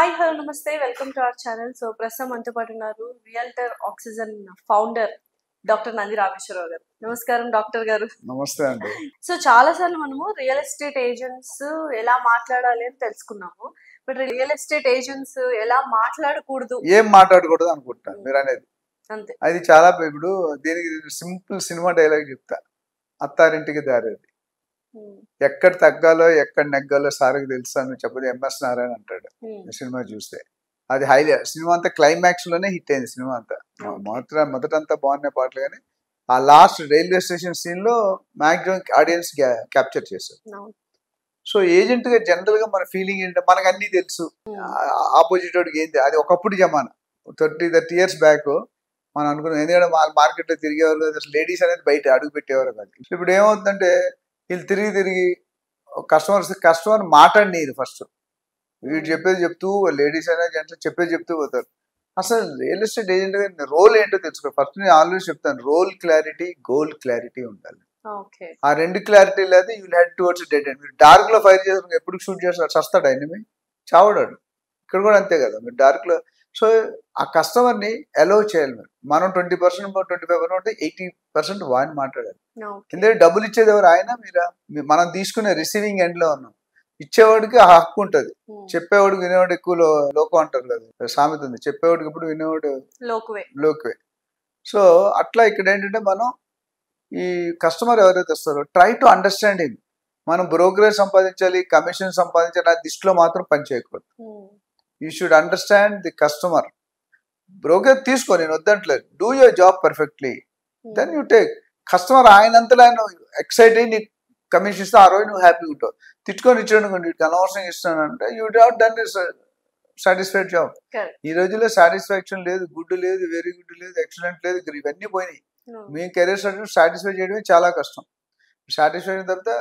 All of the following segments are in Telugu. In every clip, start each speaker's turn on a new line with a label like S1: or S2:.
S1: హాయ్ హలో నమస్తే welcome to our channel. So ప్రస్తుతం మనతో పాటు ఉన్నారు realtor oxygen founder doctor Nandi Rameshwar Rao గారు. నమస్కారం డాక్టర్ గారు.
S2: నమస్తే అండి.
S1: సో చాలా సార్లు మనము రియల్ ఎస్టేట్ ఏజెంట్స్ ఎలా మాట్లాడాలి అని తెలుసుకున్నాము. బట్ రియల్ ఎస్టేట్ ఏజెంట్స్ ఎలా మాట్లాడకూడదు,
S2: ఏం మాట్లాడకూడదు అనుకుంటాను మీరు అనేది.
S1: అంతే.
S2: అది చాలా ఇప్పుడు దీనికి సింపుల్ సినిమా డైలాగ్ చెప్తా. అత్తారింటికి దారేది. ఎక్కడ తగ్గాలో ఎక్కడ నెగ్గాలో సార్కి తెలుసు అని చెప్పదు ఎంఎస్ నారాయణ అంటాడు సినిమా చూస్తే. అది హైలైట్. సినిమా అంతా క్లైమాక్స్ లోనే హిట్ అయింది. సినిమా అంతా మొదటంతా బాగున్నాయి పాటలు, కానీ ఆ లాస్ట్ రైల్వే స్టేషన్ సీన్ లో మాక్సిమం ఆడియన్స్ క్యాప్చర్ చేశారు. సో ఏజెంట్ గా జనరల్ గా మన ఫీలింగ్ ఏంటంటే మనకు అన్ని తెలుసు, ఆపోజిట్ వాడికి ఏంటి. అది ఒకప్పుడు జమానా 30 years బ్యాక్ మనం అనుకున్నాం. ఎందుకంటే మార్కెట్ లో తిరిగేవారు కదా, లేడీస్ అనేది బయట అడుగు పెట్టేవారు కాదు. ఇప్పుడు ఏమవుతుందంటే వీళ్ళు తిరిగి కస్టమర్ మాట్లాడినీరు. ఫస్ట్ వీడు చెప్పేది చెప్తూ, లేడీస్ అయినా జెంట్స్ చెప్పేది చెప్తూ పోతారు. అసలు రియల్ ఎస్టేట్ ఏజెంట్ గా రోల్ ఏంటో తెలుసుకో. ఫస్ట్ నేను ఆల్వేస్ చెప్తాను, రోల్ క్లారిటీ, గోల్ క్లారిటీ ఉండాలి. ఆ రెండు క్లారిటీ లేదు you will head towards dead end. మీరు డార్క్ లో ఫైర్ చేస్తారు, ఎప్పుడు షూట్ చేస్తారు, చస్తాడు ఎనిమి, చావడాడు. ఇక్కడ కూడా అంతే కదా, మీరు డార్క్ లో. సో ఆ కస్టమర్ ని అలౌ చేయాలి. మనం 20% 25% ఉంటే 80% వాడిని మాట్లాడాలి. ఎందుకంటే డబ్బులు ఇచ్చేది ఎవరు, ఆయన మీరా? మనం తీసుకునే రిసీవింగ్ ఎండ్ లో ఉన్నాం. ఇచ్చేవాడికి ఆ హక్కు ఉంటది, చెప్పేవాడికి వినేవాడు ఎక్కువ లోకం అంటారు కదా, సామెత ఉంది. చెప్పేవాడికి ఇప్పుడు వినేవాడు లోకువే. సో అట్లా ఇక్కడ ఏంటంటే మనం ఈ కస్టమర్ ఎవరైతే వస్తారో ట్రై టు అండర్స్టాండ్ హిమ్. మనం బ్రోకరేజ్ సంపాదించాలి, కమిషన్ సంపాదించాలి, ఆ దిశలో మాత్రం పని చేయకూడదు. You should understand the customer. Broker తీసుకో, నేను వద్దంటలేదు, do your job perfectly, then you take. Customer ఆయనంతలో ఆయన ఎక్సైట్ అయ్యి నీకు కమిషన్ ఇస్తే ఆ రోజు నువ్వు హ్యాపీగా ఉంటావు. తిట్టుకొని ఇచ్చాడు వీటికి అనవసరంగా ఇస్తానంటే you have done this satisfied job. ఈ రోజుల్లో సాటిస్ఫాక్షన్ లేదు, గుడ్ లేదు, వెరీ గుడ్ లేదు, ఎక్సలెంట్ లేదు, ఇవన్నీ పోయినాయి. మీ కెరీర్ సాటిస్ఫై చేయడమే చాలా కష్టం. సాటిస్ఫై అయిన తర్వాత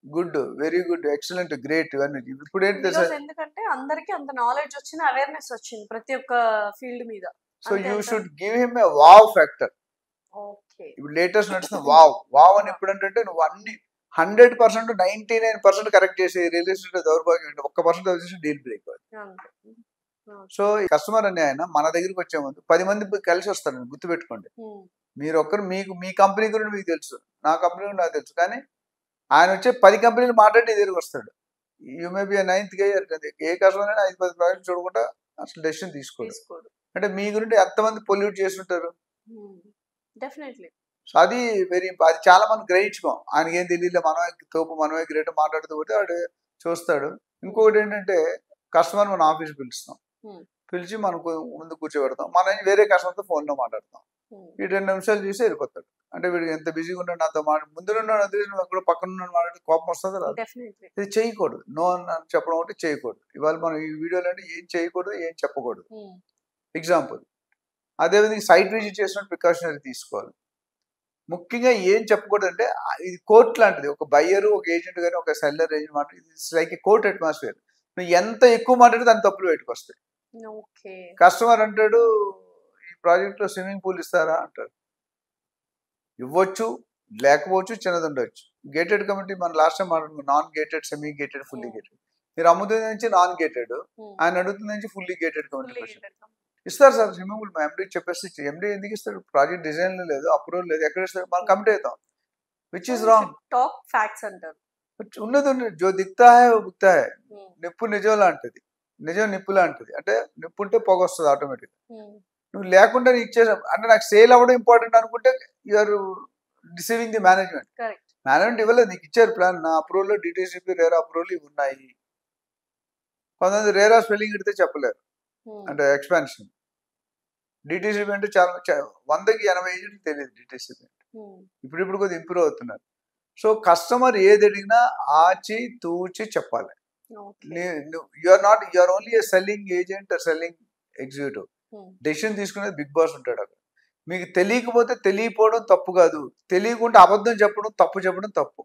S2: good, very good, excellent, great, ఇవన్నీ. ఇప్పుడు ఏంటి తెలుసా,
S1: ఎందుకంటే అందరికి అంత నాలెడ్జ్ వచ్చింది, అవేర్నెస్ వచ్చింది ప్రతి ఒక్క ఫీల్డ్ మీద.
S2: So you should give him a wow factor. ఇప్పుడు లేటెస్ట్ నడుస్తుంది వావ్ అని. ఇప్పుడు అంటే నువ్వు అన్ని 100% 99% కరెక్ట్ చేసి రియల్ ఎస్టేట్ దౌర్భాగ్యం అంటే 1% వచ్చేసి డీల్ బ్రేక్. సో ఈ కస్టమర్ అనే ఆయన మన దగ్గరికి వచ్చే ముందు 10 మంది కలిసి వస్తారు, గుర్తుపెట్టుకోండి. మీరు ఒక్కరు మీ కంపెనీ గురించి మీకు తెలుసు, నా కంపెనీ గురించి నాకు తెలుసు, కానీ ఆయన వచ్చే 10 కంపెనీలు మాట్లాడి నీ దగ్గరికి వస్తాడు. You may be 9th A customer అయినా 5-10 ప్రాజెక్ట్ చూడకుండా అసలు డెసిషన్ తీసుకోడు. అంటే మీ గురించి ఎంతమంది పొల్యూట్ చేస్తుంటారు. సో అది అది చాలా మంది గ్రహించుకోం. ఆయనకి ఏం తెలియదు, మనమే తోపు, మనమే గ్రేట్ మాట్లాడుతూ పోతే వాడు చూస్తాడు. ఇంకొకటి ఏంటంటే కస్టమర్ మన ఆఫీస్ పిలుస్తాం, పిలిచి మనకు ముందు కూర్చోబెడతాం, మనం వేరే కస్టమర్తో ఫోన్లో మాట్లాడతాం. ఈ 2 నిమిషాలు చూసి వెళ్ళిపోతాడు. అంటే వీడు ఎంత బిజీగా ఉన్నాడు, నాతో ముందు పక్కన మాట్లాడితే కోపం వస్తుంది రాదు. ఇది చేయకూడదు. నో అని చెప్పడం ఒకటి చేయకూడదు. ఇవాళ మనం ఈ వీడియోలో అంటే ఏం చేయకూడదు, ఏం చెప్పకూడదు. ఎగ్జాంపుల్, అదేవిధంగా సైట్ విజిట్ చేసినట్టు ప్రికాషనరీ తీసుకోవాలి. ముఖ్యంగా ఏం చెప్పకూడదు అంటే ఇది కోర్ట్ లాంటిది. ఒక బయ్యర్, ఒక ఏజెంట్ కానీ ఒక సెల్లర్ ఏజెంట్ మాట, it's like A court atmosphere. నువ్వు ఎంత ఎక్కువ మాట్లాడితే దాని తప్పులు బయటకు వస్తాయి. కస్టమర్ అంటాడు, ఈ ప్రాజెక్ట్ లో స్విమ్మింగ్ పూల్ ఇస్తారా అంటాడు. ఇవ్వచ్చు, లేకపోవచ్చు, చిన్నది ఉండొచ్చు. గేటెడ్ కమిటీ మనం లాస్ట్ టైం మాట్లాడుకున్నాం, non gated, semi gated, fully gated. మీరు అమ్ముతుంది నుంచి నాన్ గేటెడ్, ఆయన అడుగుతుంది నుంచి ఫుల్లీ గేటెడ్ కమిటీ ఇస్తారు సార్. స్విమ్మింగ్ పూల్ మా ఎండీ చెప్పేసి, ఎండీ ఎందుకు ఇస్తాడు? ప్రాజెక్ట్ డిజైన్ లేదు, అప్రూవల్ లేదు, ఎక్కడ ఇస్తారు? మనం కమిటీ అవుతాం, which is wrong.
S1: Talk facts అంటారు.
S2: ఉన్నది జో దిక్తా హై ఓ బుక్తా హై. నిప్పు నిజం లాంటిది, నిజం నిప్పు లాంటిది. అంటే నిప్పు ఉంటే పొగ వస్తుంది ఆటోమేటిక్. నువ్వు లేకుండా ఇచ్చేసా అంటే నాకు సేల్ అవ్వడం ఇంపార్టెంట్ అనుకుంటే you're deceiving the management. Management ఇవ్వలేదు, నీకు ఇచ్చారు ప్లాన్, నా అప్రూవల్, డిటిసిపి, రేరా అప్రూవల్ ఇవి ఉన్నాయి. కొంతమంది రేరా స్పెల్లింగ్ ఇడితే చెప్పలేరు, అంటే ఎక్స్పాన్షన్. డిటిసిపి అంటే చాలా 100కి 80 ఏజెంట్లు తెలియదు డిటిసిపి. ఇప్పుడు కొద్దిగా ఇంప్రూవ్ అవుతున్నారు. సో కస్టమర్ ఏది అడిగినా ఆచి తూచి చెప్పాలి. You're only a selling agent, selling executive. Decision తీసుకునేది బిగ్ బాస్ ఉంటాడు అక్కడ. మీకు తెలియకపోతే తెలియకపోవడం తప్పు కాదు, తెలియకుండా అబద్ధం చెప్పడం, తప్పు చెప్పడం తప్పు.